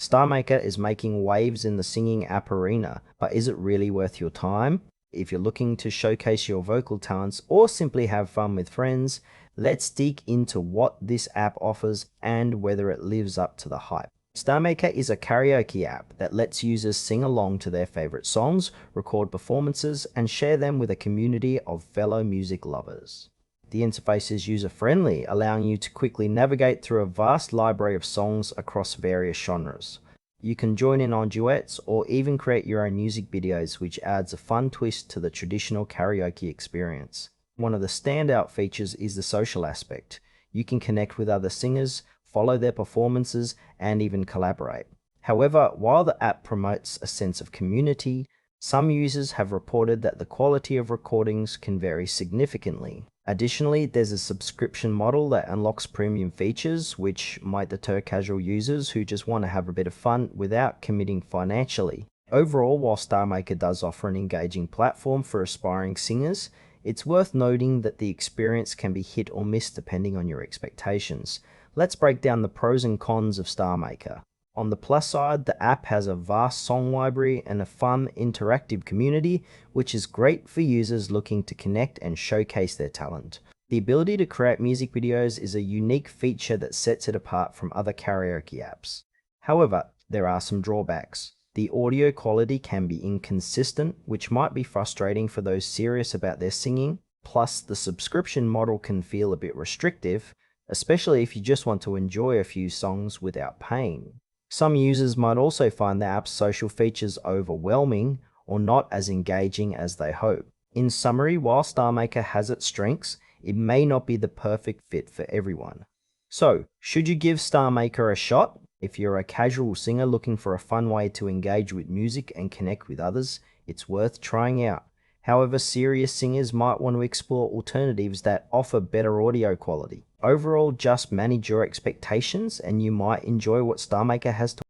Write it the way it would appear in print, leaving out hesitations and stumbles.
StarMaker is making waves in the singing app arena, but is it really worth your time? If you're looking to showcase your vocal talents or simply have fun with friends, let's dig into what this app offers and whether it lives up to the hype. StarMaker is a karaoke app that lets users sing along to their favorite songs, record performances, and share them with a community of fellow music lovers. The interface is user-friendly, allowing you to quickly navigate through a vast library of songs across various genres. You can join in on duets or even create your own music videos, which adds a fun twist to the traditional karaoke experience. One of the standout features is the social aspect. You can connect with other singers, follow their performances, and even collaborate. However, while the app promotes a sense of community, some users have reported that the quality of recordings can vary significantly. Additionally, there's a subscription model that unlocks premium features, which might deter casual users who just want to have a bit of fun without committing financially. Overall, while StarMaker does offer an engaging platform for aspiring singers, it's worth noting that the experience can be hit or miss depending on your expectations. Let's break down the pros and cons of StarMaker. On the plus side, the app has a vast song library and a fun, interactive community, which is great for users looking to connect and showcase their talent. The ability to create music videos is a unique feature that sets it apart from other karaoke apps. However, there are some drawbacks. The audio quality can be inconsistent, which might be frustrating for those serious about their singing. Plus, the subscription model can feel a bit restrictive, especially if you just want to enjoy a few songs without paying. Some users might also find the app's social features overwhelming or not as engaging as they hope. In summary, while StarMaker has its strengths, it may not be the perfect fit for everyone. So, should you give StarMaker a shot? If you're a casual singer looking for a fun way to engage with music and connect with others, it's worth trying out. However, serious singers might want to explore alternatives that offer better audio quality. Overall, just manage your expectations and you might enjoy what StarMaker has to